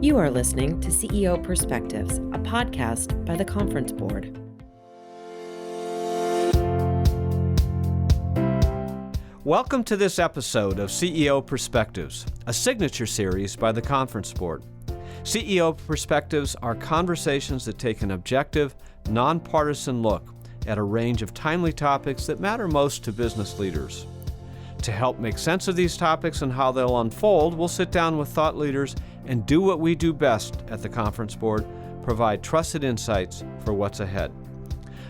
You are listening to CEO Perspectives, a podcast by the Conference Board. Welcome to this episode of CEO Perspectives, a signature series by the Conference Board. CEO Perspectives are conversations that take an objective, nonpartisan look at a range of timely topics that matter most to business leaders. To help make sense of these topics and how they'll unfold, we'll sit down with thought leaders and do what we do best at the Conference Board, provide trusted insights for what's ahead.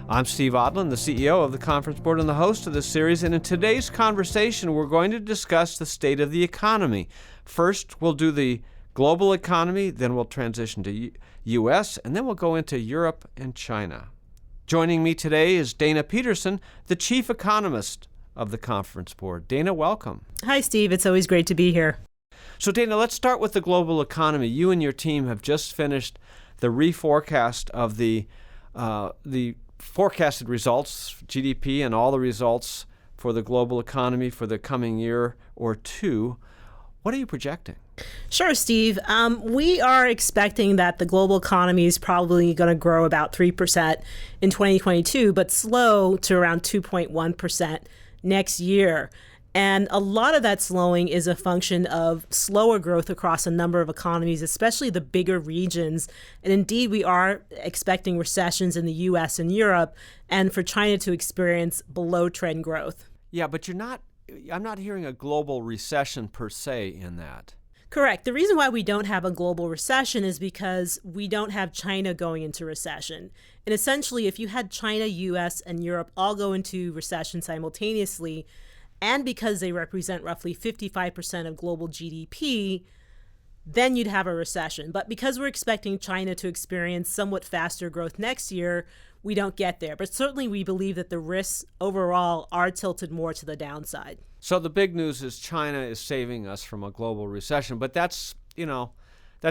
I'm Steve Odland, the CEO of the Conference Board and the host of this series, and in today's conversation, we're going to discuss the state of the economy. First, we'll do the global economy, then we'll transition to U.S., and then we'll go into Europe and China. Joining me today is Dana Peterson, the Chief Economist of the Conference Board. Dana, welcome. Hi, Steve. It's always great to be here. So, Dana, let's start with the global economy. You and your team have just finished the reforecast of the forecasted results, GDP, and all the results for the global economy for the coming year or two. What are you projecting? Sure, Steve. We are expecting that the global economy is probably going to grow about 3% in 2022, but slow to around 2.1% next year. And a lot of that slowing is a function of slower growth across a number of economies, especially the bigger regions. And indeed, we are expecting recessions in the U.S. and Europe, and for China to experience below trend growth. Yeah, but I'm not hearing a global recession per se in that. Correct. The reason why we don't have a global recession is because we don't have China going into recession. And essentially, if you had China, U.S., and Europe all go into recession simultaneously, and because they represent roughly 55% of global GDP, then you'd have a recession. But because we're expecting China to experience somewhat faster growth next year, we don't get there. But certainly we believe that the risks overall are tilted more to the downside. So the big news is China is saving us from a global recession. But that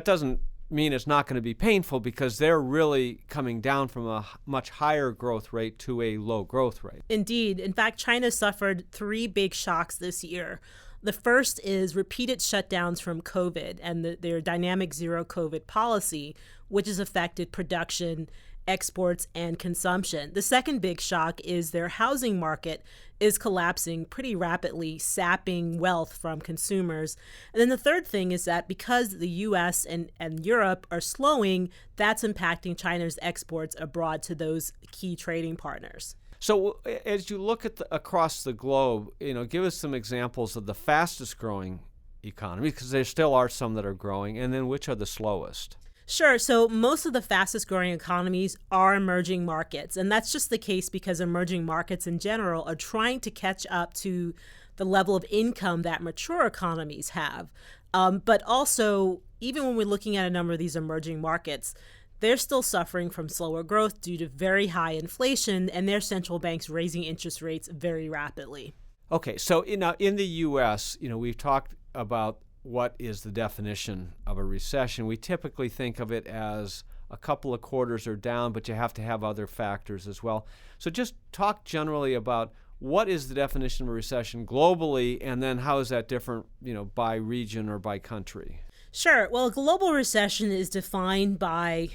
doesn't mean it's not going to be painful, because they're really coming down from a much higher growth rate to a low growth rate. Indeed. In fact, China suffered three big shocks this year. The first is repeated shutdowns from COVID and their dynamic zero COVID policy, which has affected production, exports, and consumption. The second big shock is their housing market is collapsing pretty rapidly, sapping wealth from consumers. And then the third thing is that because the U.S. and Europe are slowing, that's impacting China's exports abroad to those key trading partners. So as you look at across the globe, give us some examples of the fastest growing economies, because there still are some that are growing, and then which are the slowest? Sure. So most of the fastest growing economies are emerging markets. And that's just the case because emerging markets in general are trying to catch up to the level of income that mature economies have. But also, even when we're looking at a number of these emerging markets, they're still suffering from slower growth due to very high inflation and their central banks raising interest rates very rapidly. Okay. So in the U.S., we've talked about what is the definition of a recession. We typically think of it as a couple of quarters are down, but you have to have other factors as well. So just talk generally about what is the definition of a recession globally, and then how is that different, by region or by country? Sure. Well, a global recession is defined by,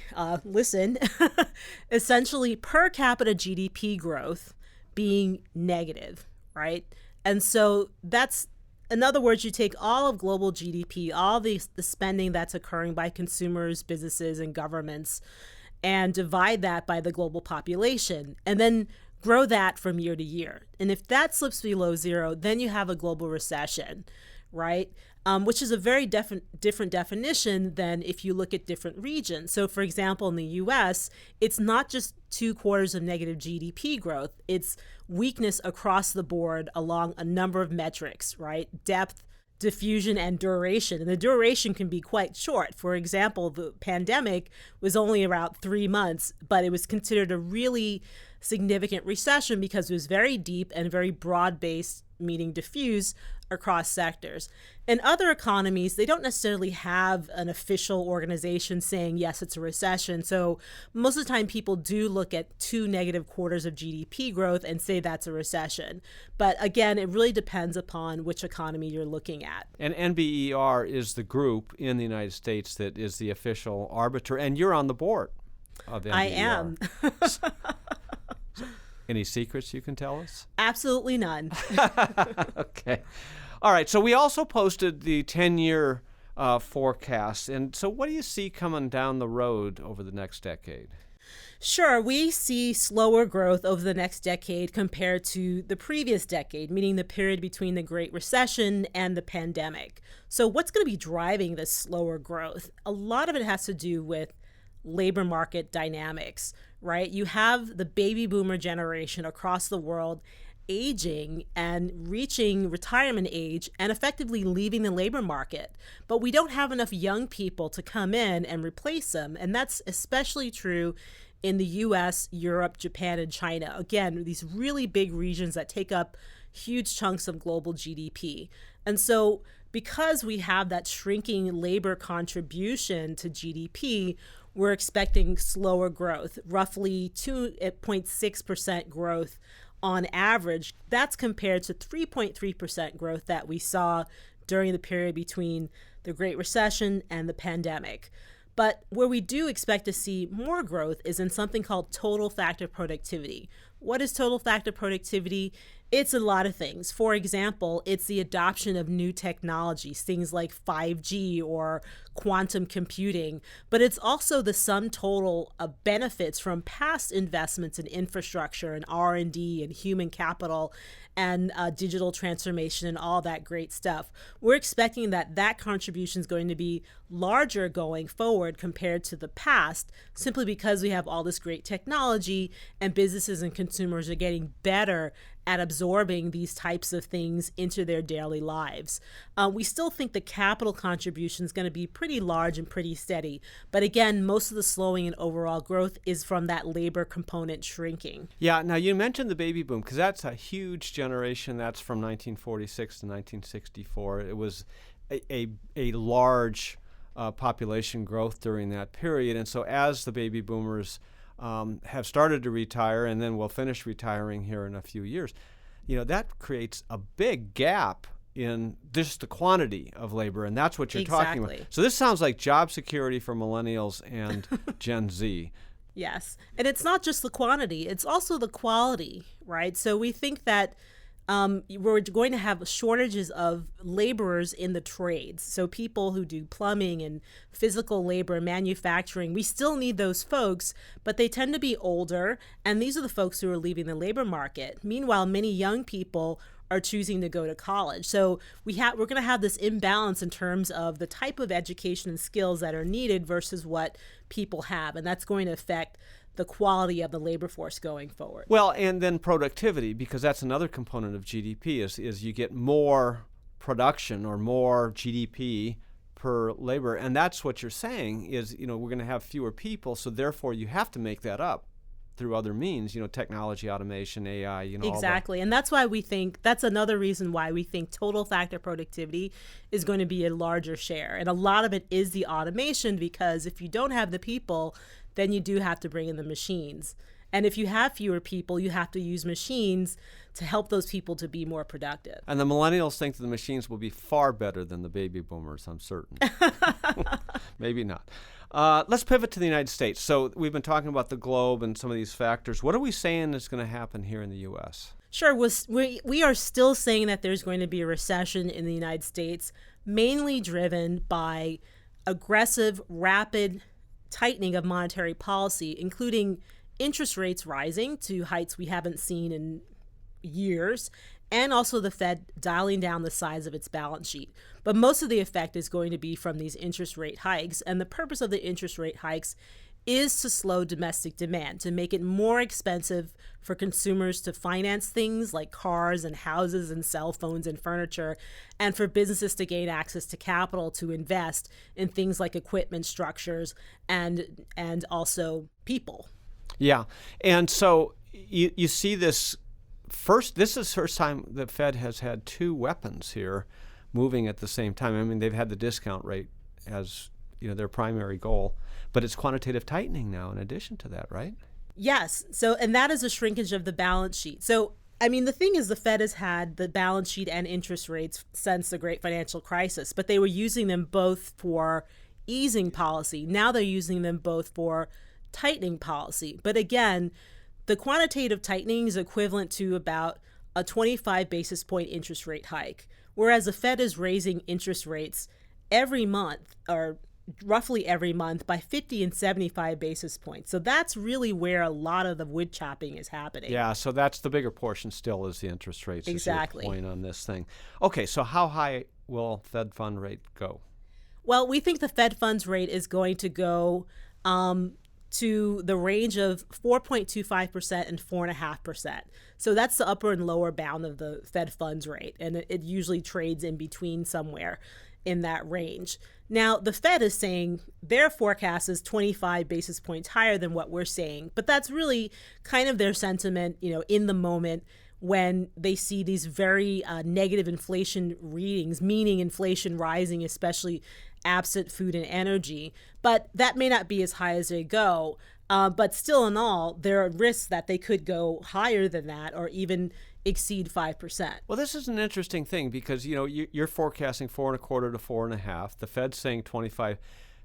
essentially per capita GDP growth being negative, right? And so that's, in other words, you take all of global GDP, all the spending that's occurring by consumers, businesses, and governments, and divide that by the global population, and then grow that from year to year. And if that slips below zero, then you have a global recession, right? Which is a very different definition than if you look at different regions. So, for example, in the U.S., it's not just 2 quarters of negative GDP growth. It's weakness across the board along a number of metrics, right? Depth, diffusion, and duration. And the duration can be quite short. For example, the pandemic was only around 3 months, but it was considered a really significant recession because it was very deep and very broad-based, meaning diffuse, across sectors. In other economies, they don't necessarily have an official organization saying, yes, it's a recession. So most of the time, people do look at 2 negative quarters of GDP growth and say that's a recession. But again, it really depends upon which economy you're looking at. And NBER is the group in the United States that is the official arbiter, and you're on the board of NBER. I am. Any secrets you can tell us? Absolutely none. Okay. All right. So we also posted the 10-year forecast. And so what do you see coming down the road over the next decade? Sure, we see slower growth over the next decade compared to the previous decade, meaning the period between the Great Recession and the pandemic. So what's going to be driving this slower growth? A lot of it has to do with labor market dynamics, right? You have the baby boomer generation across the world aging and reaching retirement age and effectively leaving the labor market. But we don't have enough young people to come in and replace them. And that's especially true in the US, Europe, Japan, and China. Again, these really big regions that take up huge chunks of global GDP. And so because we have that shrinking labor contribution to GDP, we're expecting slower growth, roughly 2.6% growth on average. That's compared to 3.3% growth that we saw during the period between the Great Recession and the pandemic. But where we do expect to see more growth is in something called total factor productivity. What is total factor productivity? It's a lot of things. For example, it's the adoption of new technologies, things like 5G or quantum computing, but it's also the sum total of benefits from past investments in infrastructure and R&D and human capital and digital transformation and all that great stuff. We're expecting that contribution is going to be larger going forward compared to the past, simply because we have all this great technology and businesses and consumers are getting better at absorbing these types of things into their daily lives. We still think the capital contribution is going to be pretty large and pretty steady. But again, most of the slowing in overall growth is from that labor component shrinking. Yeah, now you mentioned the baby boom, because that's a huge generation. That's from 1946 to 1964. It was a large population growth during that period. And so as the baby boomers have started to retire and then will finish retiring here in a few years, that creates a big gap in just the quantity of labor, and that's what you're talking about. So this sounds like job security for millennials and Gen Z. Yes, and it's not just the quantity, it's also the quality, right? So we think that we're going to have shortages of laborers in the trades. So people who do plumbing and physical labor, manufacturing, we still need those folks, but they tend to be older, and these are the folks who are leaving the labor market. Meanwhile, many young people are choosing to go to college. So we're going to have this imbalance in terms of the type of education and skills that are needed versus what people have, and that's going to affect the quality of the labor force going forward. Well, and then productivity, because that's another component of GDP, is you get more production or more GDP per labor. And that's what you're saying is, we're going to have fewer people, so therefore you have to make that up through other means, technology, automation, AI, Exactly. And that's why that's another reason why we think total factor productivity is going to be a larger share. And a lot of it is the automation, because if you don't have the people, then you do have to bring in the machines. And if you have fewer people, you have to use machines to help those people to be more productive. And the millennials think that the machines will be far better than the baby boomers, I'm certain. Maybe not. Let's pivot to the United States. So we've been talking about the globe and some of these factors. What are we saying is going to happen here in the U.S.? Sure. We are still saying that there's going to be a recession in the United States, mainly driven by aggressive, rapid tightening of monetary policy, including interest rates rising to heights we haven't seen in years, and also the Fed dialing down the size of its balance sheet. But most of the effect is going to be from these interest rate hikes, and the purpose of the interest rate hikes is to slow domestic demand, to make it more expensive for consumers to finance things like cars and houses and cell phones and furniture, and for businesses to gain access to capital to invest in things like equipment structures and also people. Yeah. And so you see this this is the first time the Fed has had two weapons here moving at the same time. I mean, they've had the discount rate as their primary goal, but it's quantitative tightening now in addition to that, right? Yes. So, and that is a shrinkage of the balance sheet. So, I mean, the thing is, the Fed has had the balance sheet and interest rates since the great financial crisis, but they were using them both for easing policy. Now they're using them both for tightening policy. But again, the quantitative tightening is equivalent to about a 25 basis point interest rate hike, whereas the Fed is raising interest rates every month, or roughly every month, by 50 and 75 basis points. So that's really where a lot of the wood chopping is happening. Yeah, so that's the bigger portion still is the interest rates. Exactly. Is your point on this thing. Okay, so how high will Fed fund rate go? Well, we think the Fed funds rate is going to go to the range of 4.25% and 4.5%. So that's the upper and lower bound of the Fed funds rate, and it usually trades in between somewhere in that range. Now, the Fed is saying their forecast is 25 basis points higher than what we're saying, but that's really kind of their sentiment, in the moment when they see these very negative inflation readings, meaning inflation rising, especially absent food and energy. But that may not be as high as they go. But still in all, there are risks that they could go higher than that or even exceed 5%. Well, this is an interesting thing because, you're forecasting 4.25 to 4.5. The Fed's saying 25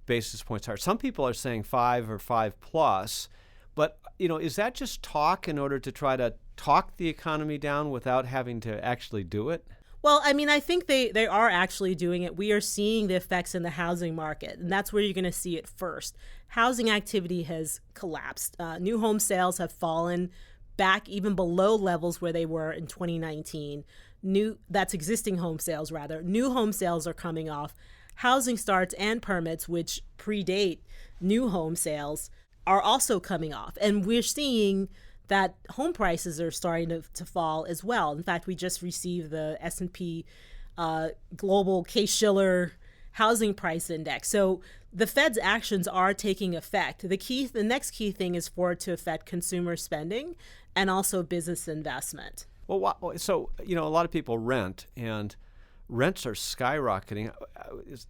basis points higher. Some people are saying 5 or 5 plus. But, is that just talk in order to try to talk the economy down without having to actually do it? Well, I mean, I think they are actually doing it. We are seeing the effects in the housing market, and that's where you're going to see it first. Housing activity has collapsed. New home sales have fallen back even below levels where they were in 2019. That's existing home sales, rather. New home sales are coming off. Housing starts and permits, which predate new home sales, are also coming off. And we're seeing that home prices are starting to fall as well. In fact, we just received the S&P Global Case-Shiller Housing Price Index. So the Fed's actions are taking effect. The next key thing is for it to affect consumer spending and also business investment. Well, so, a lot of people rent, and rents are skyrocketing.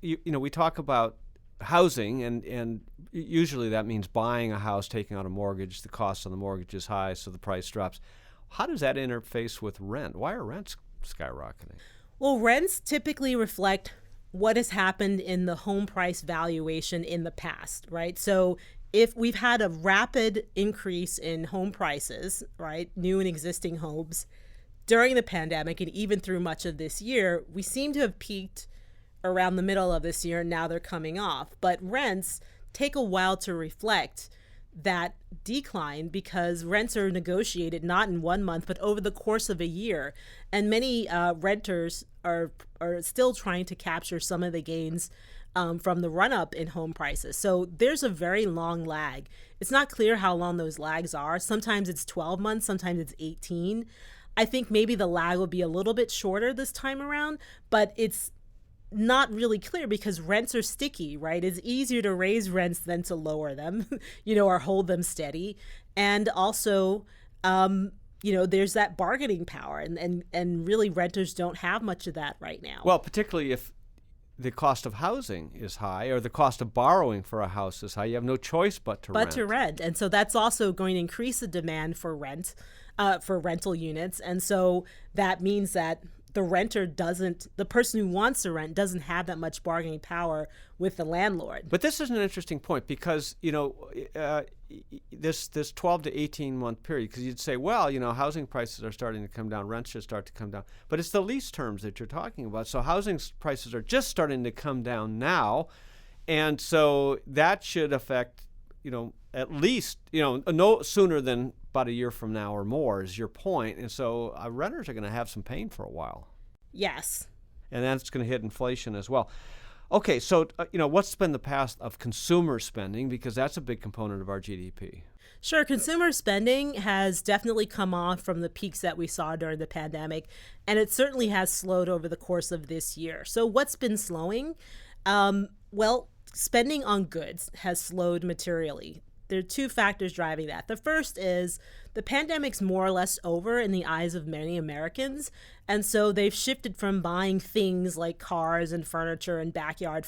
We talk about housing, and usually that means buying a house, taking out a mortgage. The cost on the mortgage is high, so the price drops. How does that interface with rent? Why are rents skyrocketing? Well, rents typically reflect what has happened in the home price valuation in the past, right? So if we've had a rapid increase in home prices, right, new and existing homes during the pandemic and even through much of this year, we seem to have peaked around the middle of this year, and now they're coming off. But rents take a while to reflect that decline because rents are negotiated not in 1 month, but over the course of a year. And many renters are still trying to capture some of the gains from the run-up in home prices. So there's a very long lag. It's not clear how long those lags are. Sometimes it's 12 months, sometimes it's 18. I think maybe the lag will be a little bit shorter this time around, but it's not really clear because rents are sticky, right? It's easier to raise rents than to lower them, or hold them steady. And also, there's that bargaining power, and really renters don't have much of that right now. Well, particularly if the cost of housing is high or the cost of borrowing for a house is high, you have no choice but to rent. And so that's also going to increase the demand for rent, for rental units. And so that means that the person who wants to rent doesn't have that much bargaining power with the landlord. But this is an interesting point because, this 12 to 18 month period, because you'd say, well, housing prices are starting to come down, rents should start to come down. But it's the lease terms that you're talking about. So housing prices are just starting to come down now. And so that should affect, at least, no sooner than about a year from now or more is your point. And so renters are going to have some pain for a while. Yes. And that's going to hit inflation as well. Okay, so, what's been the past of consumer spending? Because that's a big component of our GDP. Sure. Consumer spending has definitely come off from the peaks that we saw during the pandemic, and it certainly has slowed over the course of this year. So what's been slowing? Well, spending on goods has slowed materially. there are two factors driving that. The first is the pandemic's more or less over in the eyes of many Americans. And so they've shifted from buying things like cars and furniture and backyard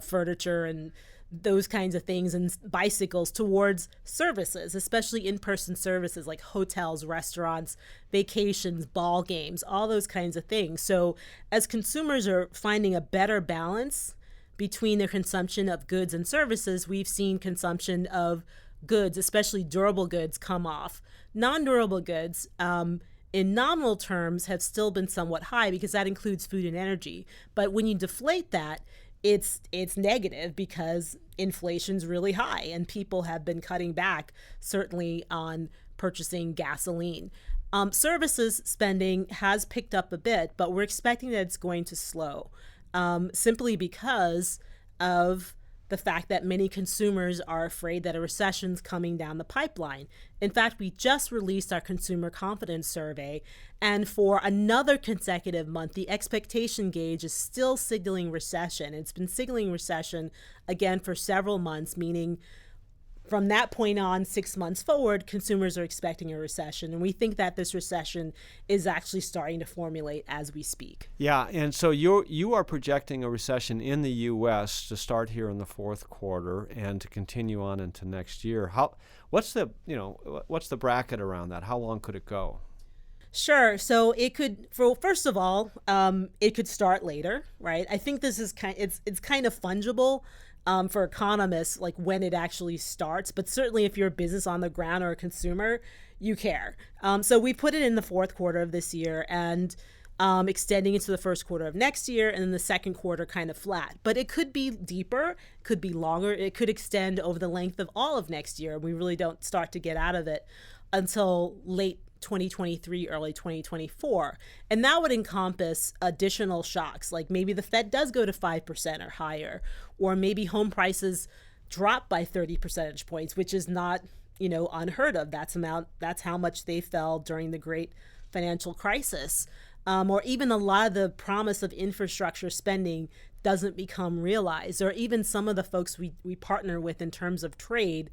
furniture and those kinds of things and bicycles towards services, especially in-person services like hotels, restaurants, vacations, ball games, all those kinds of things. So as consumers are finding a better balance between their consumption of goods and services, we've seen consumption of goods, especially durable goods, come off. Non-durable goods, in nominal terms, have still been somewhat high because that includes food and energy. But when you deflate that, it's negative because inflation's really high and people have been cutting back, certainly on purchasing gasoline. Services spending has picked up a bit, but we're expecting that it's going to slow simply because of the fact that many consumers are afraid that a recession's coming down the pipeline. In fact, we just released our consumer confidence survey, and for another consecutive month, the expectation gauge is still signaling recession. It's been signaling recession again for several months, meaning from that point on, 6 months forward, consumers are expecting a recession. And we think that this recession is actually starting to formulate as we speak. Yeah, and so you are projecting a recession in the U.S. to start here in the fourth quarter and to continue on into next year. What's the bracket around that? How long could it go? Sure. So it could, first of all, it could start later, right? I think this is it's kind of fungible. For economists, like when it actually starts, but certainly if you're a business on the ground or a consumer, you care. So we put it in the fourth quarter of this year and extending into the first quarter of next year, and then the second quarter kind of flat. But it could be deeper, could be longer, it could extend over the length of all of next year. We really don't start to get out of it until late 2023, early 2024. And that would encompass additional shocks, like maybe the Fed does go to 5% or higher, or maybe home prices drop by 30 percentage points, which is not, unheard of. That's how much they fell during the great financial crisis. Or even a lot of the promise of infrastructure spending doesn't become realized, or even some of the folks we partner with in terms of trade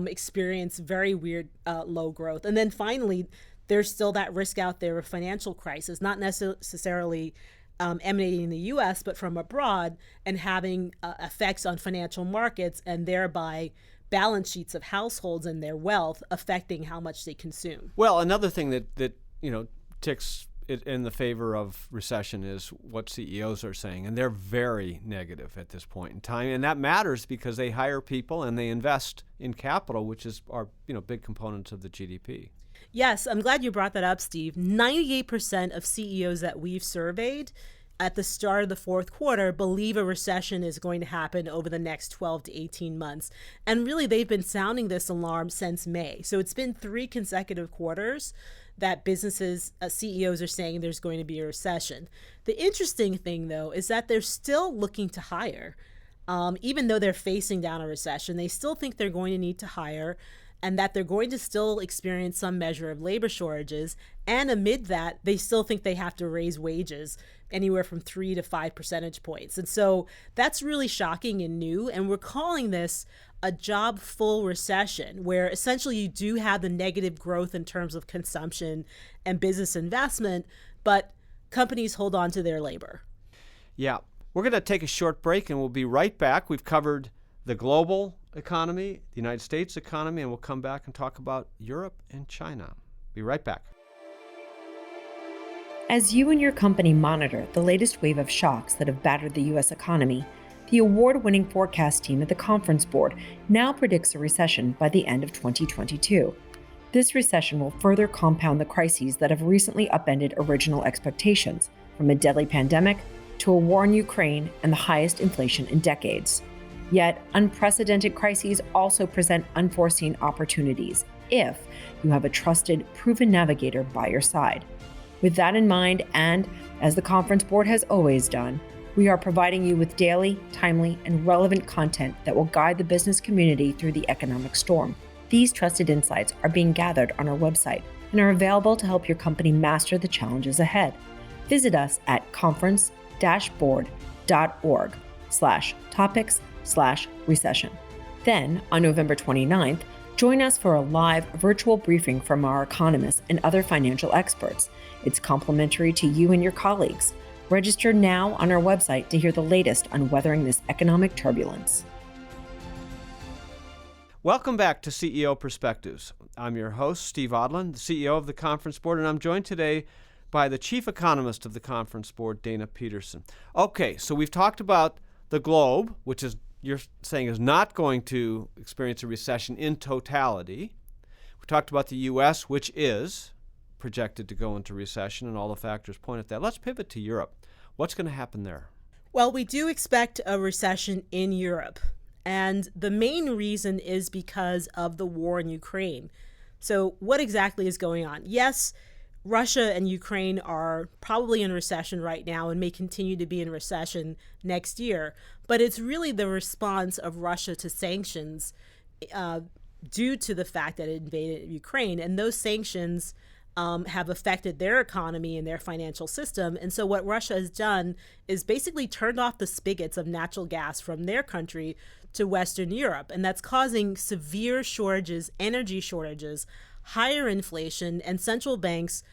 experience very weird low growth. And then finally, there's still that risk out there of financial crisis, not necessarily emanating in the U.S., but from abroad, and having effects on financial markets and thereby balance sheets of households and their wealth affecting how much they consume. Well, another thing that ticks it in the favor of recession is what CEOs are saying, and they're very negative at this point in time, and that matters because they hire people and they invest in capital, which are big components of the GDP. Yes, I'm glad you brought that up, Steve. 98% of CEOs that we've surveyed at the start of the fourth quarter believe a recession is going to happen over the next 12 to 18 months. And really, they've been sounding this alarm since May. So it's been 3 consecutive quarters that businesses, CEOs are saying there's going to be a recession. The interesting thing, though, is that they're still looking to hire. Even though they're facing down a recession, they still think they're going to need to hire, and that they're going to still experience some measure of labor shortages. And amid that, they still think they have to raise wages anywhere from 3 to 5 percentage points. And so that's really shocking and new. And we're calling this a job full recession, where essentially you do have the negative growth in terms of consumption and business investment, but companies hold on to their labor. Yeah. We're going to take a short break and we'll be right back. We've covered the global economy, the United States economy, and we'll come back and talk about Europe and China. Be right back. As you and your company monitor the latest wave of shocks that have battered the U.S. economy, the award-winning forecast team at the Conference Board now predicts a recession by the end of 2022. This recession will further compound the crises that have recently upended original expectations, from a deadly pandemic to a war in Ukraine and the highest inflation in decades. Yet, unprecedented crises also present unforeseen opportunities if you have a trusted, proven navigator by your side. With that in mind, and as the Conference Board has always done, we are providing you with daily, timely, and relevant content that will guide the business community through the economic storm. These trusted insights are being gathered on our website and are available to help your company master the challenges ahead. Visit us at conference-board.org/topics/recession. Then, on November 29th, join us for a live virtual briefing from our economists and other financial experts. It's complimentary to you and your colleagues. Register now on our website to hear the latest on weathering this economic turbulence. Welcome back to CEO Perspectives. I'm your host, Steve Odland, the CEO of the Conference Board, and I'm joined today by the Chief Economist of the Conference Board, Dana Peterson. Okay, so we've talked about the globe, which is you're saying is not going to experience a recession in totality. We talked about the U.S., which is projected to go into recession, and all the factors point at that. Let's pivot to Europe. What's going to happen there? Well, we do expect a recession in Europe. And the main reason is because of the war in Ukraine. So what exactly is going on? Yes, Russia and Ukraine are probably in recession right now and may continue to be in recession next year. But it's really the response of Russia to sanctions due to the fact that it invaded Ukraine. And those sanctions have affected their economy and their financial system. And so what Russia has done is basically turned off the spigots of natural gas from their country to Western Europe. And that's causing severe shortages, energy shortages, higher inflation, and central banks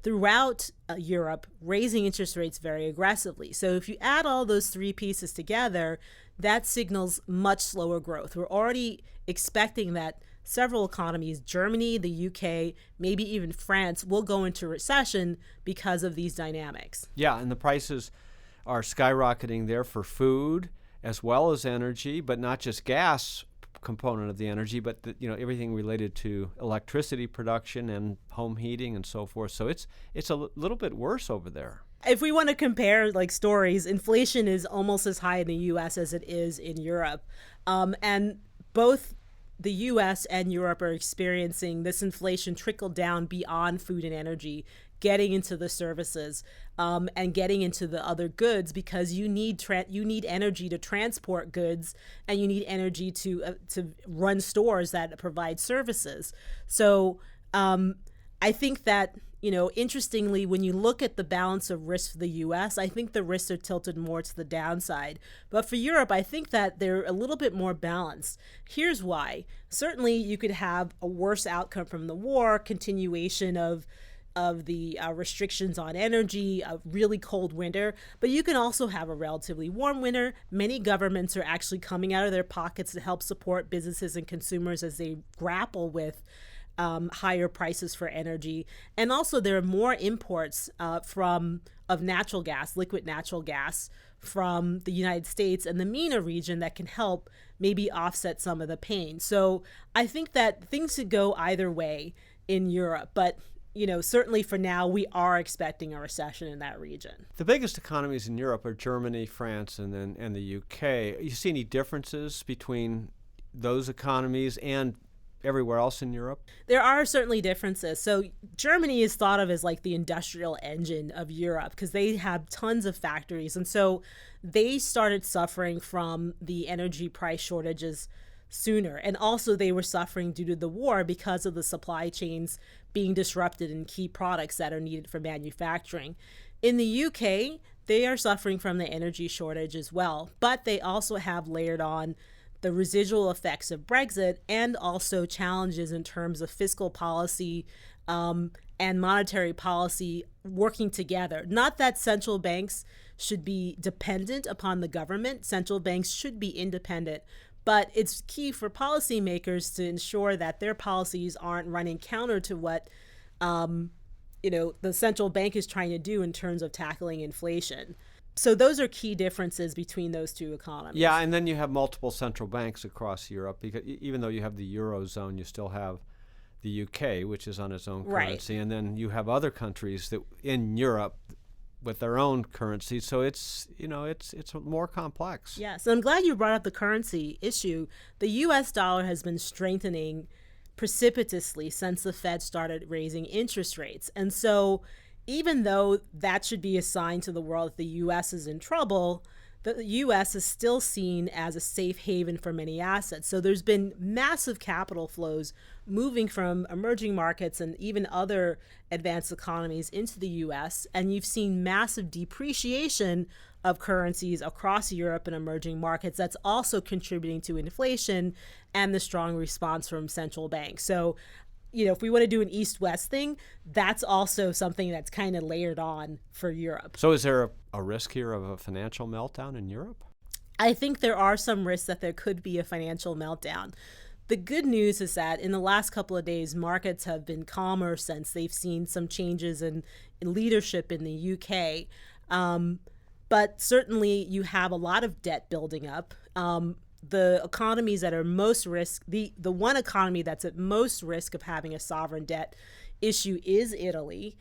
throughout Europe raising interest rates very aggressively. So if you add all those three pieces together, that signals much slower growth. We're already expecting that several economies, Germany, the UK, maybe even France, will go into recession because of these dynamics. Yeah, and the prices are skyrocketing there for food as well as energy, but not just gas component of the energy, but everything related to electricity production and home heating and so forth. So it's a little bit worse over there. If we want to compare stories, inflation is almost as high in the U.S. as it is in Europe, and both the U.S. and Europe are experiencing this inflation trickle down beyond food and energy, getting into the services and getting into the other goods, because you need energy to transport goods, and you need energy to run stores that provide services. So I think that, interestingly, when you look at the balance of risk for the U.S., I think the risks are tilted more to the downside. But for Europe, I think that they're a little bit more balanced. Here's why. Certainly, you could have a worse outcome from the war, continuation of the restrictions on energy, a really cold winter, but you can also have a relatively warm winter. Many governments are actually coming out of their pockets to help support businesses and consumers as they grapple with higher prices for energy. And also there are more imports of natural gas, liquid natural gas, from the United States and the MENA region that can help maybe offset some of the pain. So I think that things could go either way in Europe, but certainly for now, we are expecting a recession in that region. The biggest economies in Europe are Germany, France, and the UK. You see any differences between those economies and everywhere else in Europe? There are certainly differences. So Germany is thought of as the industrial engine of Europe because they have tons of factories. And so they started suffering from the energy price shortages sooner. And also they were suffering due to the war because of the supply chains being disrupted in key products that are needed for manufacturing. In the UK, they are suffering from the energy shortage as well, but they also have layered on the residual effects of Brexit and also challenges in terms of fiscal policy and monetary policy working together. Not that central banks should be dependent upon the government. Central banks should be independent. But it's key for policymakers to ensure that their policies aren't running counter to what, the central bank is trying to do in terms of tackling inflation. So those are key differences between those two economies. Yeah, and then you have multiple central banks across Europe. Because even though you have the Eurozone, you still have the UK, which is on its own currency. Right. And then you have other countries that in Europe with their own currency. So it's more complex. Yes, I'm glad you brought up the currency issue. The U.S. dollar has been strengthening precipitously since the Fed started raising interest rates. And so even though that should be a sign to the world that the U.S. is in trouble, the U.S. is still seen as a safe haven for many assets. So there's been massive capital flows moving from emerging markets and even other advanced economies into the U.S., and you've seen massive depreciation of currencies across Europe and emerging markets that's also contributing to inflation and the strong response from central banks. So, if we want to do an East-West thing, that's also something that's kind of layered on for Europe. So is there a risk here of a financial meltdown in Europe? I think there are some risks that there could be a financial meltdown. The good news is that in the last couple of days, markets have been calmer since they've seen some changes in leadership in the UK. But certainly you have a lot of debt building up. The economies that are most risk, the one economy that's at most risk of having a sovereign debt issue is Italy.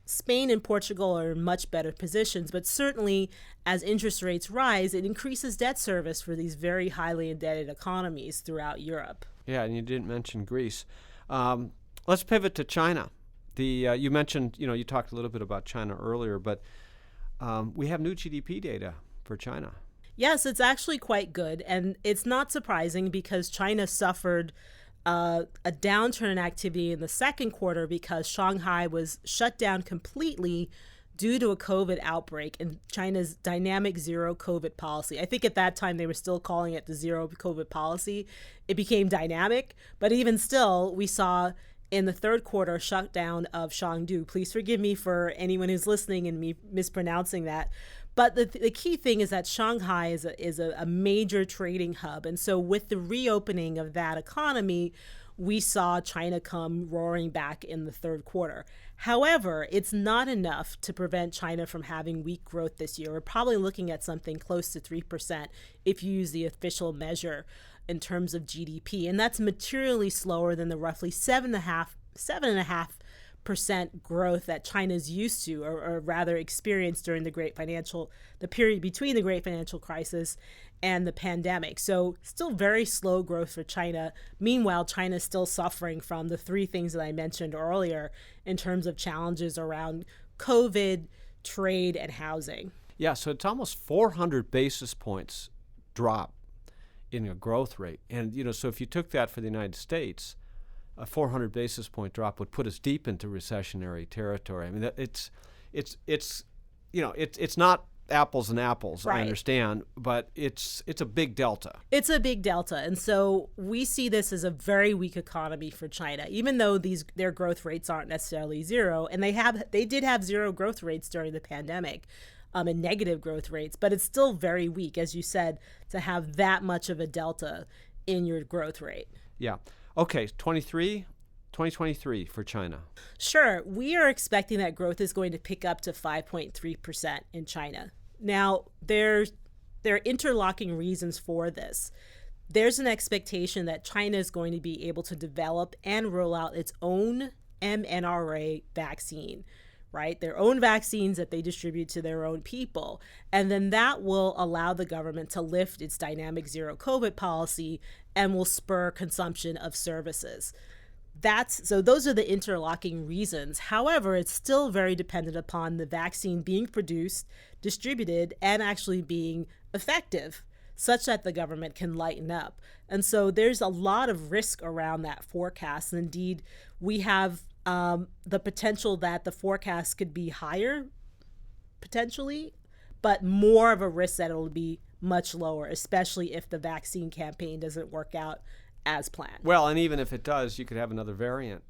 Spain and Portugal are in much better positions, but certainly as interest rates rise, it increases debt service for these very highly indebted economies throughout Europe. Yeah, and you didn't mention Greece. Let's pivot to China. You mentioned, you talked a little bit about China earlier, but we have new GDP data for China. Yes, it's actually quite good, and it's not surprising because China suffered a downturn in activity in the second quarter because Shanghai was shut down completely due to a COVID outbreak and China's dynamic zero COVID policy. I think at that time they were still calling it the zero COVID policy. It became dynamic, but even still, we saw in the third quarter shutdown of Chengdu. Please forgive me for anyone who's listening and me mispronouncing that. But the key thing is that Shanghai is a major trading hub. And so with the reopening of that economy, we saw China come roaring back in the third quarter. However, it's not enough to prevent China from having weak growth this year. We're probably looking at something close to 3% if you use the official measure in terms of GDP. And that's materially slower than the roughly 7.5% growth that China's used to, or rather experienced during the period between the Great Financial Crisis and the pandemic. So still very slow growth for China. Meanwhile, China's still suffering from the three things that I mentioned earlier in terms of challenges around COVID, trade, and housing. Yeah, so it's almost 400 basis points drop in a growth rate. And, so if you took that for the United States, a 400 basis point drop would put us deep into recessionary territory. I mean, it's not apples and apples, right. I understand, but it's a big delta. It's a big delta, and so we see this as a very weak economy for China, even though their growth rates aren't necessarily zero, and they did have zero growth rates during the pandemic, and negative growth rates, but it's still very weak, as you said, to have that much of a delta in your growth rate. Yeah. Okay, 2023 for China. Sure. We are expecting that growth is going to pick up to 5.3% in China. Now, there are interlocking reasons for this. There's an expectation that China is going to be able to develop and roll out its own mRNA vaccine, right? Their own vaccines that they distribute to their own people. And then that will allow the government to lift its dynamic zero COVID policy and will spur consumption of services. So those are the interlocking reasons. However, it's still very dependent upon the vaccine being produced, distributed, and actually being effective, such that the government can lighten up. And so there's a lot of risk around that forecast. And indeed, we have the potential that the forecast could be higher, potentially, but more of a risk that it'll be much lower, especially if the vaccine campaign doesn't work out as planned. Well, and even if it does, you could have another variant,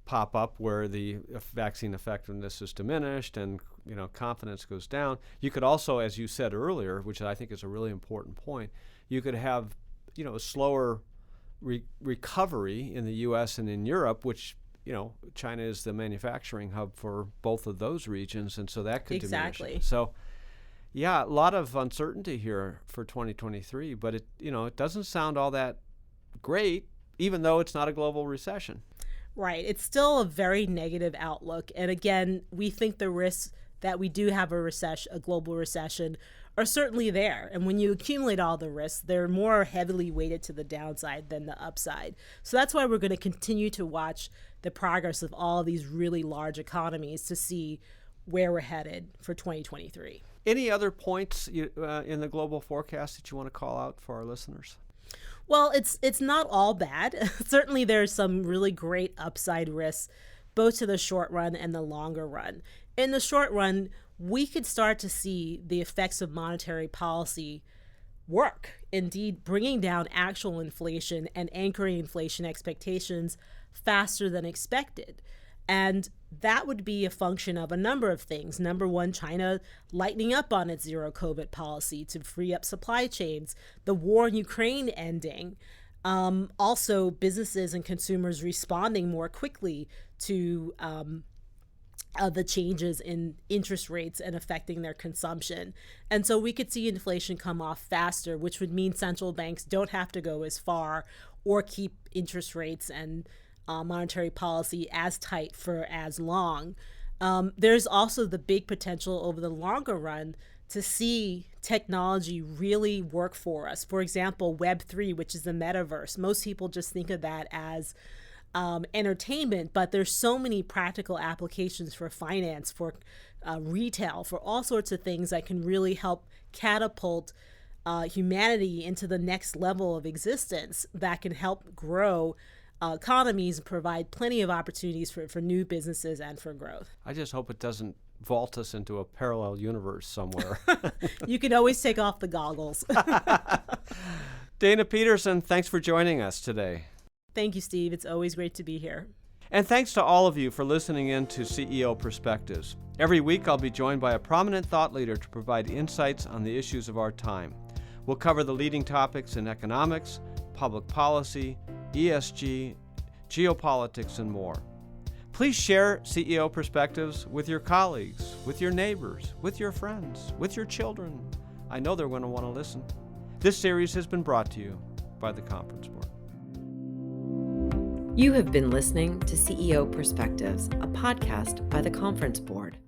pop up where the vaccine effectiveness is diminished and, confidence goes down. You could also, as you said earlier, which I think is a really important point, you could have, a slower recovery in the U.S. and in Europe, which, China is the manufacturing hub for both of those regions, and so that could exactly diminish. So, yeah, a lot of uncertainty here for 2023, but it doesn't sound all that great, even though it's not a global recession. Right. It's still a very negative outlook. And again, we think the risks that we do have a global recession, are certainly there. And when you accumulate all the risks, they're more heavily weighted to the downside than the upside. So that's why we're going to continue to watch the progress of all of these really large economies to see where we're headed for 2023. Any other points in the global forecast that you want to call out for our listeners? Well, it's not all bad. Certainly there's some really great upside risks, both to the short run and the longer run. In the short run, we could start to see the effects of monetary policy work, indeed bringing down actual inflation and anchoring inflation expectations faster than expected. And that would be a function of a number of things. Number one, China lightening up on its zero COVID policy to free up supply chains, the war in Ukraine ending, also businesses and consumers responding more quickly to the changes in interest rates and affecting their consumption. And so we could see inflation come off faster, which would mean central banks don't have to go as far or keep interest rates and monetary policy as tight for as long. There's also the big potential over the longer run to see technology really work for us. For example, Web3, which is the metaverse. Most people just think of that as entertainment, but there's so many practical applications for finance, for retail, for all sorts of things that can really help catapult humanity into the next level of existence that can help grow economies and provide plenty of opportunities for new businesses and for growth. I just hope it doesn't vault us into a parallel universe somewhere. You can always take off the goggles. Dana Peterson, thanks for joining us today. Thank you, Steve. It's always great to be here. And thanks to all of you for listening in to CEO Perspectives. Every week I'll be joined by a prominent thought leader to provide insights on the issues of our time. We'll cover the leading topics in economics, public policy, ESG, geopolitics, and more. Please share CEO Perspectives with your colleagues, with your neighbors, with your friends, with your children. I know they're going to want to listen. This series has been brought to you by the Conference Board. You have been listening to CEO Perspectives, a podcast by the Conference Board.